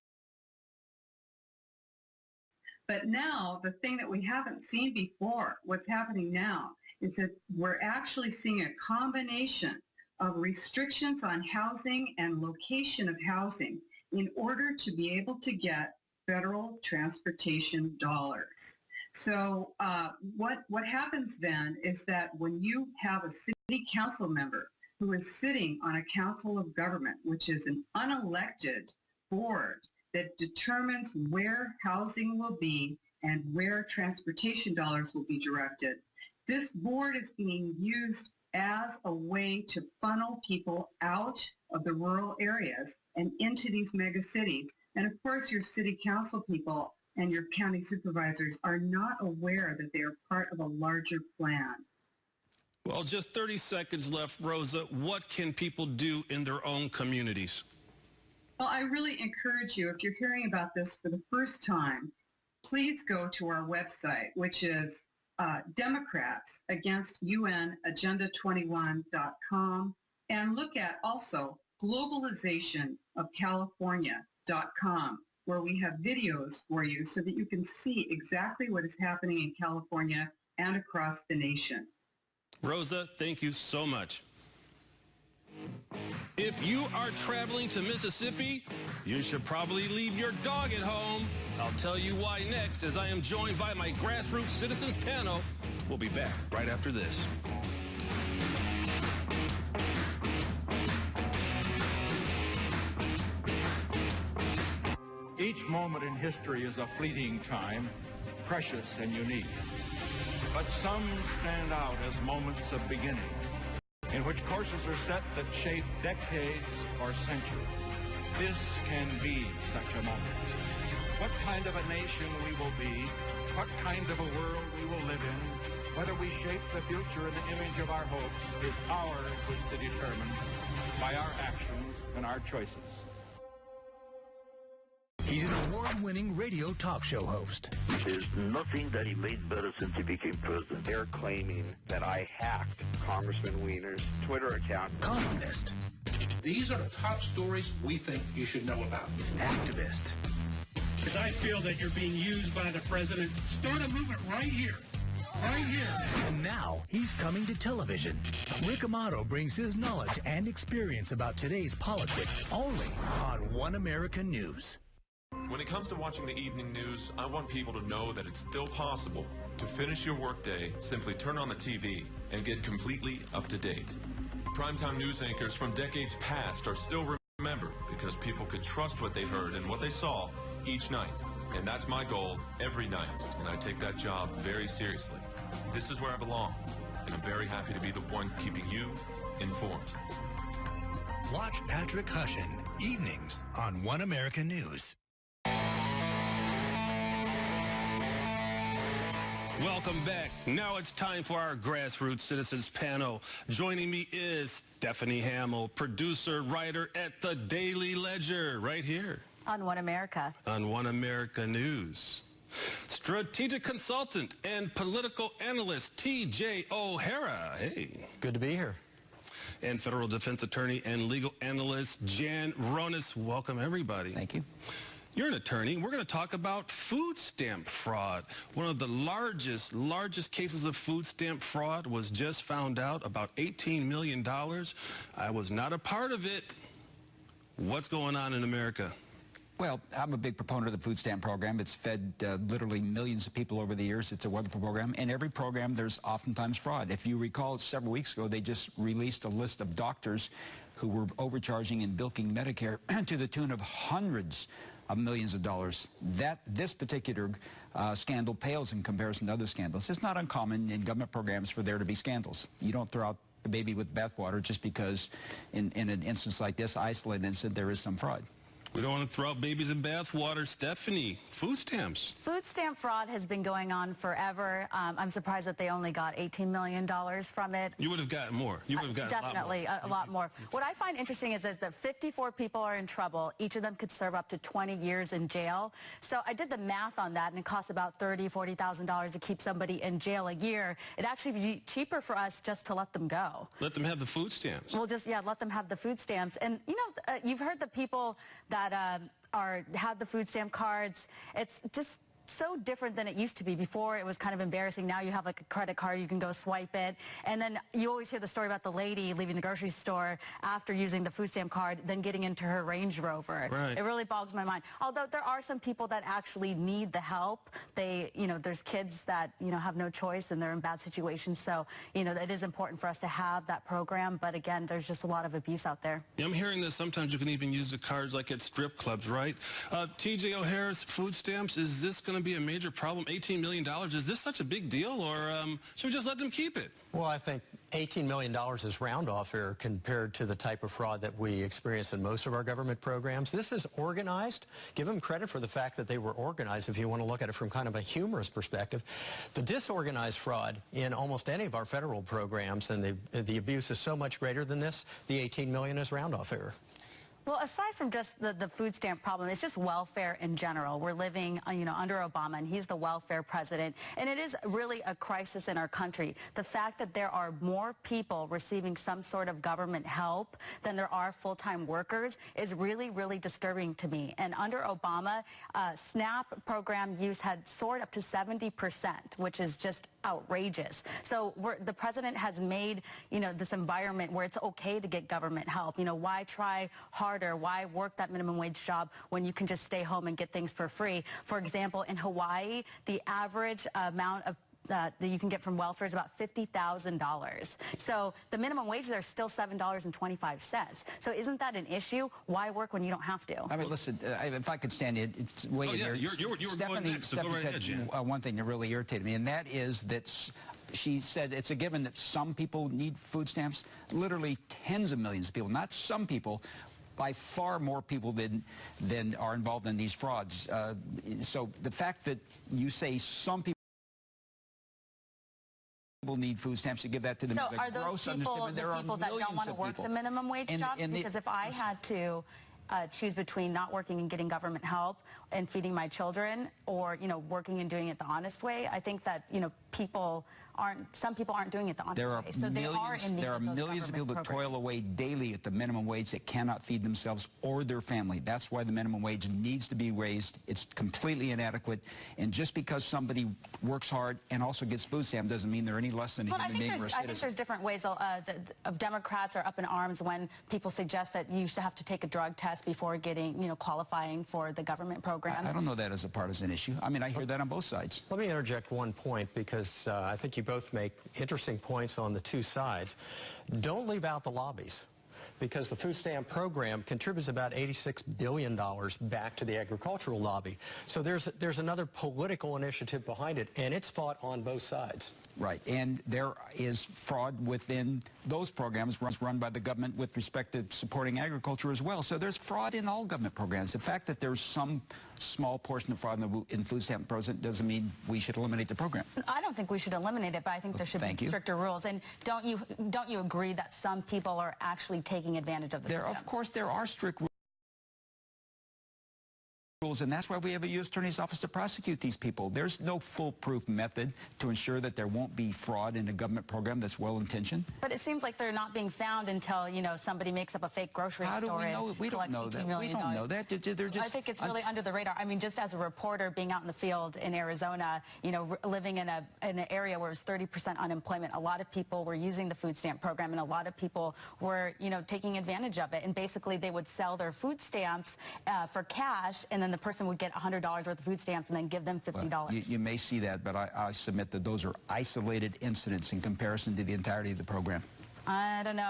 But now, the thing that we haven't seen before, what's happening now, is that we're actually seeing a combination of restrictions on housing and location of housing in order to be able to get federal transportation dollars. So what happens then is that when you have a city council member who is sitting on a council of government, which is an unelected board that determines where housing will be and where transportation dollars will be directed, this board is being used as a way to funnel people out of the rural areas and into these mega cities. And of course, your city council people and your county supervisors are not aware that they are part of a larger plan. Well, just 30 seconds left, Rosa. What can people do in their own communities? Well, I really encourage you, if you're hearing about this for the first time, please go to our website, which is Democrats Against UN Agenda 21.com, and look at also globalizationofcalifornia.com, where we have videos for you so that you can see exactly what is happening in California and across the nation. Rosa, thank you so much. If you are traveling to Mississippi, you should probably leave your dog at home. I'll tell you why next, as I am joined by my Grassroots Citizens panel. We'll be back right after this. Each moment in history is a fleeting time, precious and unique. But some stand out as moments of beginning, in which courses are set that shape decades or centuries. This can be such a moment. What kind of a nation we will be, what kind of a world we will live in, whether we shape the future in the image of our hopes, is ours to determine by our actions and our choices. He's an award-winning radio talk show host. There's nothing that he made better since he became president. They're claiming that I hacked Congressman Weiner's Twitter account. Columnist. These are the top stories we think you should know about. Activist. Because I feel that you're being used by the president. Start a movement right here. Right here. And now he's coming to television. Rick Amato brings his knowledge and experience about today's politics only on One America News. When it comes to watching the evening news, I want people to know that it's still possible to finish your workday, simply turn on the TV, and get completely up to date. Primetime news anchors from decades past are still remembered because people could trust what they heard and what they saw each night. And that's my goal every night, and I take that job very seriously. This is where I belong, and I'm very happy to be the one keeping you informed. Watch Patrick Hushin, evenings on One America News. Welcome back. Now it's time for our Grassroots Citizens panel. Joining me is Stephanie Hamill, producer, writer at the Daily Ledger, right here. On One America. On One America News. Strategic consultant and political analyst T.J. O'Hara. Hey. Good to be here. And federal defense attorney and legal analyst Jan Ronis. Welcome, everybody. Thank you. You're an attorney. We're going to talk about food stamp fraud. One of the largest cases of food stamp fraud was just found out, about $18 million. I was not a part of it. What's going on in America? Well, I'm a big proponent of the food stamp program. It's fed literally millions of people over the years. It's a wonderful program. In every program, there's oftentimes fraud. If you recall, several weeks ago, they just released a list of doctors who were overcharging and bilking Medicare to the tune of hundreds of millions of dollars. This particular scandal pales in comparison to other scandals. It's not uncommon in government programs for there to be scandals. You don't throw out the baby with the bathwater just because in an instance like this, isolated incident, there is some fraud. We don't want to throw out babies in bathwater. Stephanie, food stamps. Food stamp fraud has been going on forever. I'm surprised that they only got $18 million from it. You would have gotten more. You would have gotten definitely a lot more. What I find interesting is that 54 people are in trouble. Each of them could serve up to 20 years in jail. So I did the math on that, and it costs about $30,000, $40,000 to keep somebody in jail a year. It'd actually be cheaper for us just to let them go. Let them have the food stamps. We'll just, let them have the food stamps. And, you know, you've heard the people that had the food stamp cards. It's just so different than it used to be. Before, it was kind of embarrassing. Now you have like a credit card, you can go swipe it. And then you always hear the story about the lady leaving the grocery store after using the food stamp card, then getting into her Range Rover. Right. It really bogs my mind. Although there are some people that actually need the help. They, there's kids that, have no choice and they're in bad situations. So, it is important for us to have that program. But again, there's just a lot of abuse out there. Yeah, I'm hearing that sometimes you can even use the cards like at strip clubs, right? T.J. O'Hara's food stamps, is this going to be a major problem? $18 million, is this such a big deal, or should we just let them keep it? Well, I think $18 million is round off here compared to the type of fraud that we experience in most of our government programs. This is organized. Give them credit for the fact that they were organized if you want to look at it from kind of a humorous perspective. The disorganized fraud in almost any of our federal programs, and the abuse is so much greater than this, the $18 million is round off here. Well, aside from just the food stamp problem, it's just welfare in general. We're living, under Obama, and he's the welfare president. And it is really a crisis in our country. The fact that there are more people receiving some sort of government help than there are full-time workers is really, really disturbing to me. And under Obama, SNAP program use had soared up to 70%, which is just outrageous. So the president has made, this environment where it's okay to get government help. Why try harder? Why work that minimum wage job when you can just stay home and get things for free? For example, in Hawaii, the average amount of that you can get from welfare is about $50,000. So the minimum wage there is still $7.25. So isn't that an issue? Why work when you don't have to? I mean, listen, if I could stand it, it's way in there. Stephanie said one thing that really irritated me, and that is that she said it's a given that some people need food stamps. Literally tens of millions of people, not some people, by far more people than are involved in these frauds. So the fact that you say some people need food stamps to give that to them so is a are those gross people understatement. the There people are that don't millions want to of work people. the minimum wage jobs? Because if I had to choose between not working and getting government help and feeding my children, or working and doing it the honest way, I think that some people aren't doing it the honest way. So they are in need there are of those millions of people that government toil away daily at the minimum wage that cannot feed themselves or their family. That's why the minimum wage needs to be raised. It's completely inadequate. And just because somebody works hard and also gets food stamp doesn't mean they're any less than a human being or a citizen. I think there's different ways. Democrats are up in arms when people suggest that you should have to take a drug test before getting, qualifying for the government programs. I don't know that as a partisan issue. I mean, I hear that on both sides. Let me interject one point, because I think you both make interesting points on the two sides. Don't leave out the lobbies, because the food stamp program contributes about $86 billion back to the agricultural lobby. So there's another political initiative behind it, and it's fought on both sides. Right, and there is fraud within those programs run by the government with respect to supporting agriculture as well. So there's fraud in all government programs. The fact that there's some small portion of fraud in the food stamp program doesn't mean we should eliminate the program. I don't think we should eliminate it, but I think there should be stricter rules. And don't you agree that some people are actually taking advantage of the system? Of course, there are strict rules. And that's why we have a U.S. Attorney's Office to prosecute these people. There's no foolproof method to ensure that there won't be fraud in a government program that's well-intentioned. But it seems like they're not being found until, somebody makes up a fake grocery store. How do we know? We don't know that. We don't know that. They're just, I think it's really under the radar. I mean, just as a reporter being out in the field in Arizona, living in an area where it was 30% unemployment, a lot of people were using the food stamp program, and a lot of people were, taking advantage of it. And basically, they would sell their food stamps for cash, and then the person would get $100 worth of food stamps and then give them $50. Well, you may see that, but I submit that those are isolated incidents in comparison to the entirety of the program. I don't know.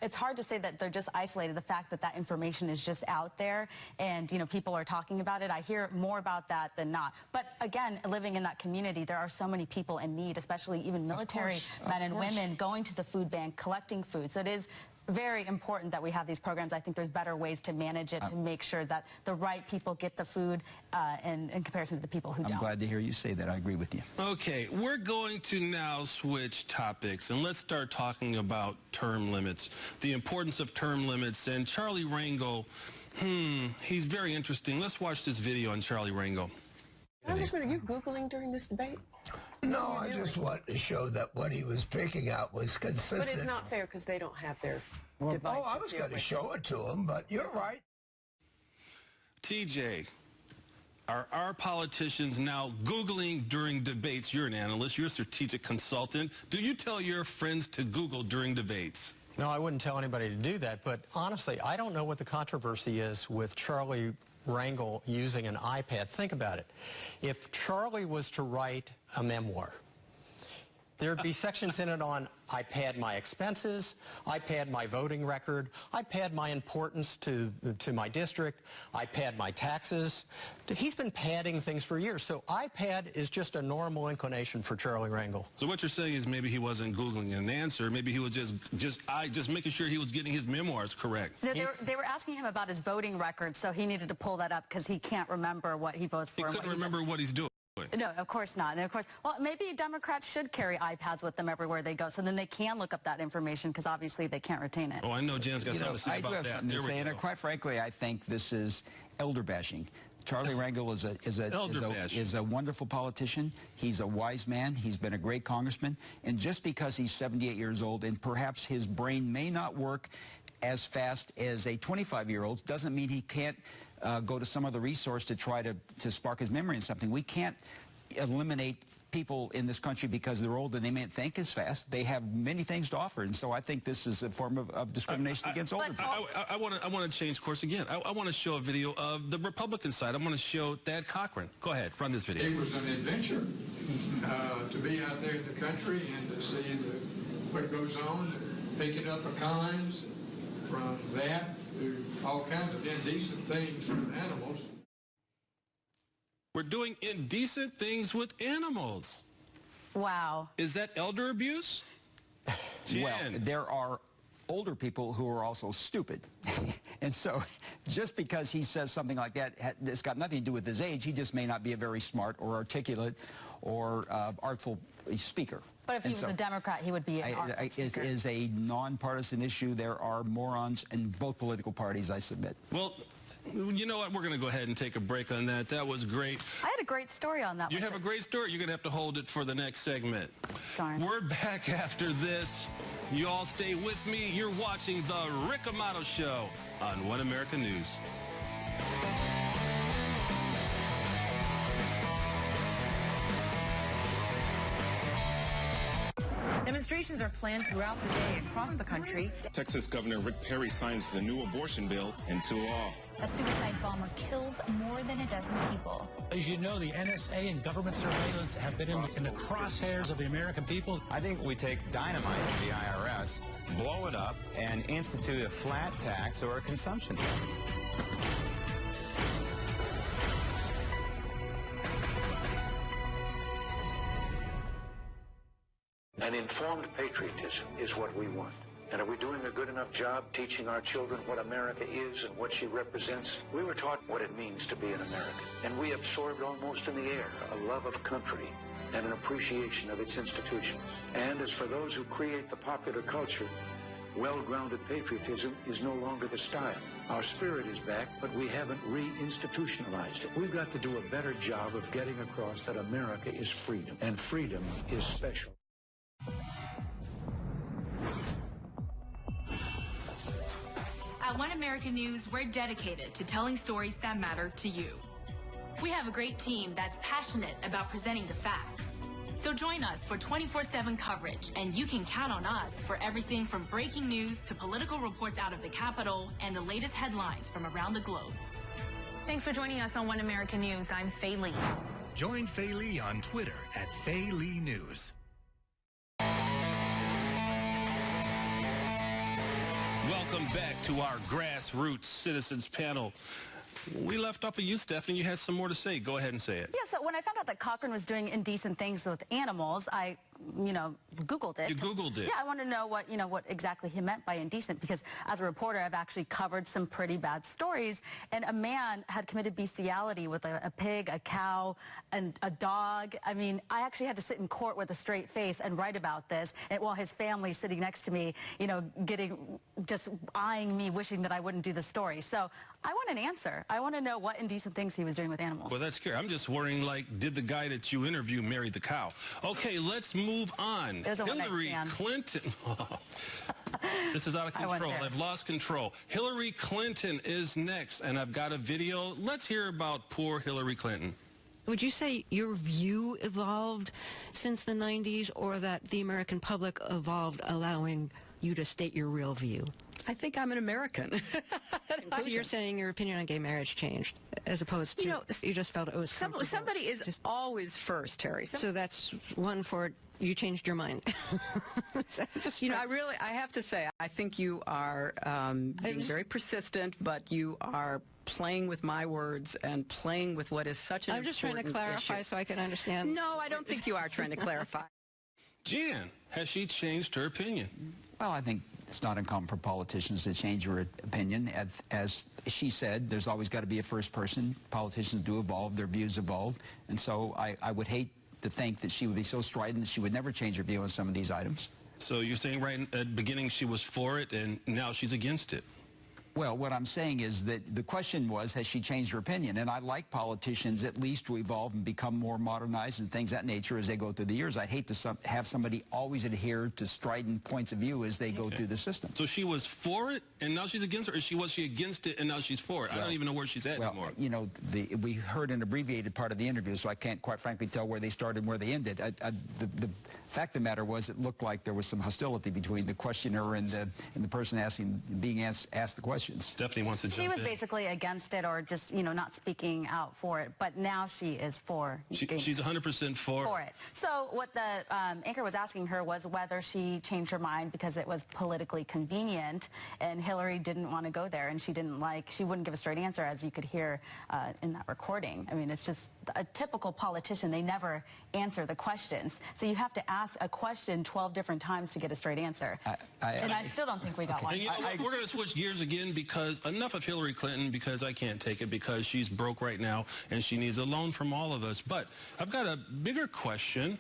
It's hard to say that they're just isolated. The fact that that information is just out there, and people are talking about it, I hear more about that than not. But again, living in that community, there are so many people in need, especially even military men and women going to the food bank, collecting food. So it is very important that we have these programs. I think there's better ways to manage it to make sure that the right people get the food in comparison to the people who don't. I'm glad to hear you say that. I agree with you. Okay, we're going to now switch topics, and let's start talking about term limits, the importance of term limits. And Charlie Rangel, he's very interesting. Let's watch this video on Charlie Rangel. Congressman, are you Googling during this debate? No, I just wanted to show that what he was picking out was consistent. But it's not fair because they don't have their devices. Oh, I was going to show it to him, but you're right. TJ, are our politicians now Googling during debates? You're an analyst. You're a strategic consultant. Do you tell your friends to Google during debates? No, I wouldn't tell anybody to do that. But honestly, I don't know what the controversy is with Charlie Rangel using an iPad. Think about it. If Charlie was to write a memoir, there'd be sections in it on I pad my expenses, I pad my voting record, I pad my importance to my district, I pad my taxes. He's been padding things for years, so iPad is just a normal inclination for Charlie Rangel. So what you're saying is maybe he wasn't Googling an answer, maybe he was just making sure he was getting his memoirs correct. They were asking him about his voting record, so he needed to pull that up because he can't remember what he votes for. He couldn't remember what he's doing. No, of course not. And of course, well, maybe Democrats should carry iPads with them everywhere they go, so then they can look up that information, because obviously they can't retain it. Oh, I know Jan's got something to say about that. And quite frankly, I think this is elder bashing. Charlie Rangel is a wonderful politician. He's a wise man. He's been a great congressman. And just because he's 78 years old and perhaps his brain may not work as fast as a 25-year-old doesn't mean he can't go to some other resource to try to spark his memory in something. We can't eliminate people in this country because they're old and they mayn't think as fast. They have many things to offer, and so I think this is a form of discrimination against older people. I want to change course again. I want to show a video of the Republican side. I want to show Thad Cochran. Go ahead, run this video. It was an adventure to be out there in the country and to see what goes on, picking up pecans, from that to all kinds of indecent things with animals. We're doing indecent things with animals. Wow. Is that elder abuse? Well, there are older people who are also stupid. And so just because he says something like that, it's got nothing to do with his age. He just may not be a very smart or articulate or artful speaker. But if he was a Democrat, he would be an artful speaker. It is a nonpartisan issue. There are morons in both political parties, I submit. Well, you know what? We're going to go ahead and take a break on that. That was great. I had a great story on that one. You have a great story. You're going to have to hold it for the next segment. Darn. We're back after this. You all stay with me. You're watching The Rick Amato Show on One America News. Demonstrations are planned throughout the day across the country. Texas Governor Rick Perry signs the new abortion bill into law. A suicide bomber kills more than a dozen people. As you know, the NSA and government surveillance have been in the crosshairs of the American people. I think we take dynamite to the IRS, blow it up, and institute a flat tax or a consumption tax. An informed patriotism is what we want. And are we doing a good enough job teaching our children what America is and what she represents? We were taught what it means to be an American, and we absorbed almost in the air a love of country and an appreciation of its institutions. And as for those who create the popular culture, well-grounded patriotism is no longer the style. Our spirit is back, but we haven't re-institutionalized it. We've got to do a better job of getting across that America is freedom, and freedom is special. At One America News, we're dedicated to telling stories that matter to you. We have a great team that's passionate about presenting the facts. So join us for 24/7 coverage, and you can count on us for everything from breaking news to political reports out of the Capitol and the latest headlines from around the globe. Thanks for joining us on One America News. I'm Faye Lee. Join Faye Lee on Twitter at Faye Lee News. Welcome back to our Grassroots Citizens panel. We left off of you, Stephanie. You had some more to say. Go ahead and say it. Yeah, so when I found out that Cochran was doing indecent things with animals, I, Googled it. You Googled it? Yeah, I wanted to know what exactly he meant by indecent, because as a reporter, I've actually covered some pretty bad stories. And a man had committed bestiality with a pig, a cow, and a dog. I mean, I actually had to sit in court with a straight face and write about this, and while his family's sitting next to me, just eyeing me, wishing that I wouldn't do the story. So I want an answer. I want to know what indecent things he was doing with animals. Well, that's scary. I'm just worrying, did the guy that you interviewed marry the cow? Okay, let's move on. Hillary Clinton. This is out of control. I've lost control. Hillary Clinton is next, and I've got a video. Let's hear about poor Hillary Clinton. Would you say your view evolved since the 90s, or that the American public evolved allowing you to state your real view? I think I'm an American. So you're saying your opinion on gay marriage changed, as opposed to you just felt it was comfortable. Somebody is always first, Terry. So that's one for you changed your mind. I have to say, I think you are being very persistent, but you are playing with my words and playing with what is such an important issue. I'm just trying to clarify so I can understand. No, I don't think you are trying to clarify. Jan, has she changed her opinion? Well, I think it's not uncommon for politicians to change their opinion. As she said, there's always got to be a first person. Politicians do evolve, their views evolve. And so I would hate to think that she would be so strident that she would never change her view on some of these items. So you're saying right at the beginning she was for it, and now she's against it? Well, what I'm saying is that the question was, has she changed her opinion? And I like politicians at least to evolve and become more modernized and things of that nature as they go through the years. I'd hate to have somebody always adhere to strident points of view as they go through the system. So she was for it, and now she's against it, or was she against it, and now she's for it? I don't even know where she's at anymore. We heard an abbreviated part of the interview, so I can't quite frankly tell where they started and where they ended. The fact of the matter was, it looked like there was some hostility between the questioner and the person being asked the question. questions. Stephanie wants to jump She was in. basically against it or just, not speaking out for it, but now she is for She's 100% for it. So what the anchor was asking her was whether she changed her mind because it was politically convenient, and Hillary didn't want to go there, and she wouldn't give a straight answer, as you could hear in that recording. I mean, it's just a typical politician. They never answer the questions. So you have to ask a question 12 different times to get a straight answer. I still don't think we got one. And we're going to switch gears again, because enough of Hillary Clinton, because I can't take it, because she's broke right now and she needs a loan from all of us. But I've got a bigger question.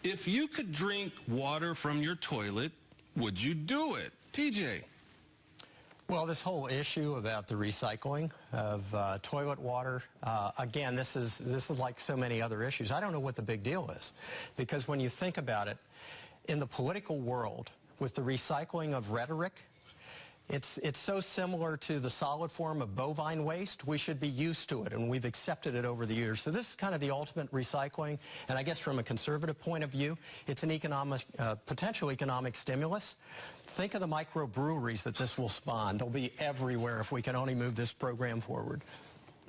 If you could drink water from your toilet, would you do it? TJ. Well, this whole issue about the recycling of toilet water, again, this is like so many other issues. I don't know what the big deal is, because when you think about it, in the political world, with the recycling of rhetoric, it's so similar to the solid form of bovine waste. We should be used to it, and we've accepted it over the years. So this is kind of the ultimate recycling, and I guess from a conservative point of view, it's an economic, potential economic stimulus. Think of the microbreweries that this will spawn. They'll be everywhere if we can only move this program forward.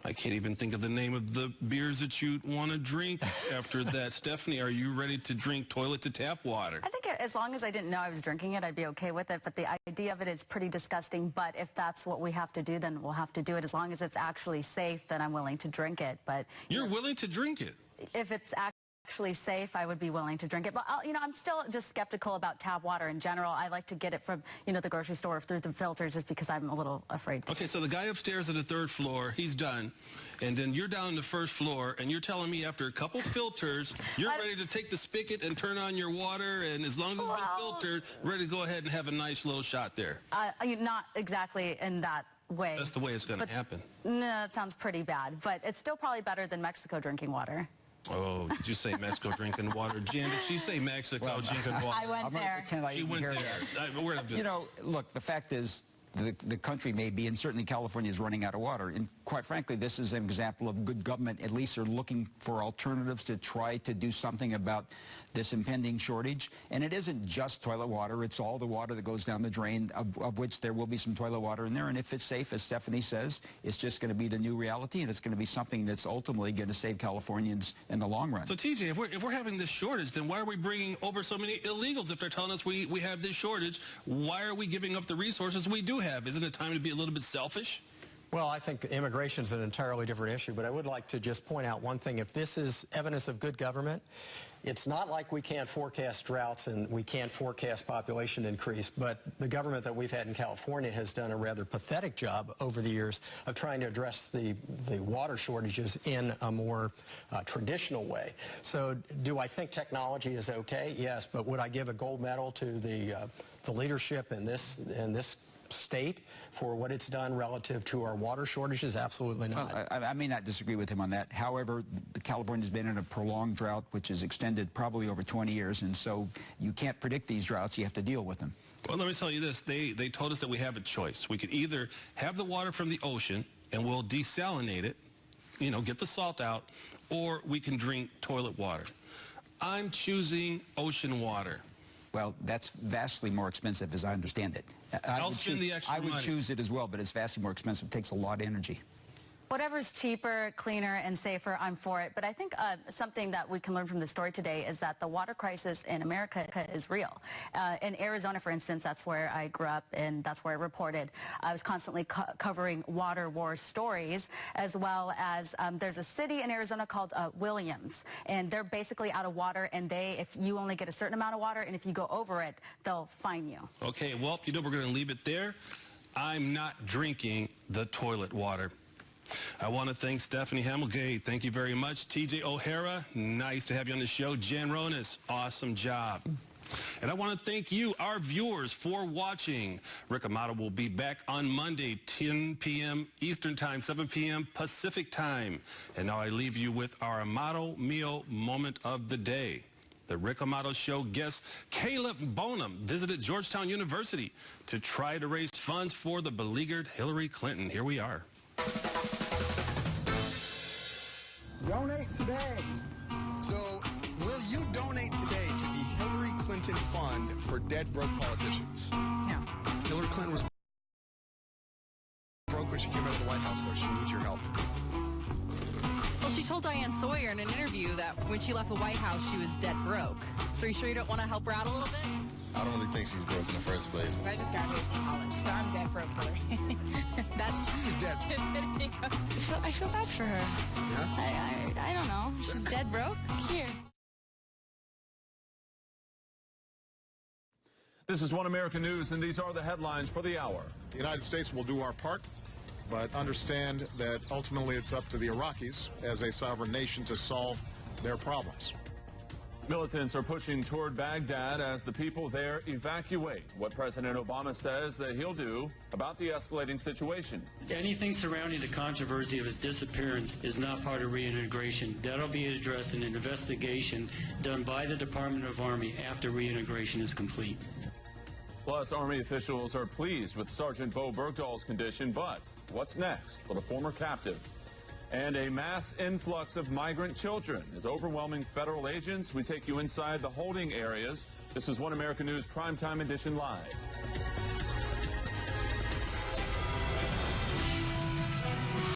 I can't even think of the name of the beers that you want to drink after that. Stephanie, are you ready to drink toilet to tap water? I think as long as I didn't know I was drinking it, I'd be okay with it. But the idea of it is pretty disgusting. But if that's what we have to do, then we'll have to do it. As long as it's actually safe, then I'm willing to drink it. But you're willing to drink it? If it's actually safe, I would be willing to drink it. But I'm still just skeptical about tap water in general. I like to get it from the grocery store through the filters, just because I'm a little afraid to. Okay, so the guy upstairs at the 3rd floor, he's done, and then you're down on the 1st floor, and you're telling me after a couple filters, you're ready to take the spigot and turn on your water, and as long as it's been filtered, ready to go ahead and have a nice little shot there. Not exactly in that way. That's the way it's going to happen. No, it sounds pretty bad, but it's still probably better than Mexico drinking water. Oh, did you say Mexico drinking water? Jan, did she say Mexico drinking water? I went there. She went there. Look, the fact is, the country may be, and certainly California is running out of water. And quite frankly, this is an example of good government. At least they're looking for alternatives to try to do something about this impending shortage. And it isn't just toilet water. It's all the water that goes down the drain, of which there will be some toilet water in there. And if it's safe, as Stephanie says, it's just going to be the new reality, and it's going to be something that's ultimately going to save Californians in the long run. So, TJ, if we're having this shortage, then why are we bringing over so many illegals? If they're telling us we have this shortage, why are we giving up the resources we do have? Isn't it time to be a little bit selfish? Well, I think immigration is an entirely different issue, but I would like to just point out one thing. If this is evidence of good government, it's not like we can't forecast droughts and we can't forecast population increase, but the government that we've had in California has done a rather pathetic job over the years of trying to address the water shortages in a more traditional way. So do I think technology is okay? Yes, but would I give a gold medal to the leadership in this state for what it's done relative to our water shortages? Absolutely not. Well, I may not disagree with him on that. However, California's been in a prolonged drought, which is extended probably over 20 years, and so you can't predict these droughts. You have to deal with them. Well, let me tell you this. They told us that we have a choice. We could either have the water from the ocean, and we'll desalinate it, get the salt out, or we can drink toilet water. I'm choosing ocean water. Well, that's vastly more expensive, as I understand it. I'll spend the extra money. I would choose it as well, but it's vastly more expensive. It takes a lot of energy. Whatever's cheaper, cleaner, and safer, I'm for it. But I think something that we can learn from the story today is that the water crisis in America is real. In Arizona, for instance, that's where I grew up, and that's where I reported. I was constantly covering water war stories, as well as there's a city in Arizona called Williams, and they're basically out of water, and if you only get a certain amount of water, and if you go over it, they'll fine you. Okay, well, we're going to leave it there. I'm not drinking the toilet water. I want to thank Stephanie Hamill. Thank you very much. TJ O'Hara, nice to have you on the show. Jan Ronis, awesome job. And I want to thank you, our viewers, for watching. Rick Amato will be back on Monday, 10 p.m. Eastern Time, 7 p.m. Pacific Time. And now I leave you with our Amato Mio moment of the day. The Rick Amato Show guest Caleb Bonham visited Georgetown University to try to raise funds for the beleaguered Hillary Clinton. Here we are. Donate today. So, will you donate today to the Hillary Clinton Fund for Dead Broke Politicians? No. Hillary Clinton was when she came out of the White House, though. She needs your help. Well, she told Diane Sawyer in an interview that when she left the White House, she was dead broke. So are you sure you don't want to help her out a little bit? I don't really think she's broke in the first place. I just graduated from college, so I'm dead broke, Hillary. She's dead. I feel bad for her. Yeah? I don't know. She's dead broke? Here. This is One American News, and these are the headlines for the hour. The United States will do our part, but understand that ultimately it's up to the Iraqis as a sovereign nation to solve their problems. Militants are pushing toward Baghdad as the people there evacuate. What President Obama says that he'll do about the escalating situation. Anything surrounding the controversy of his disappearance is not part of reintegration. That'll be addressed in an investigation done by the Department of Army after reintegration is complete. Plus, Army officials are pleased with Sergeant Bo Bergdahl's condition, but what's next for the former captive? And a mass influx of migrant children is overwhelming federal agents. We take you inside the holding areas. This is One American News Primetime Edition Live.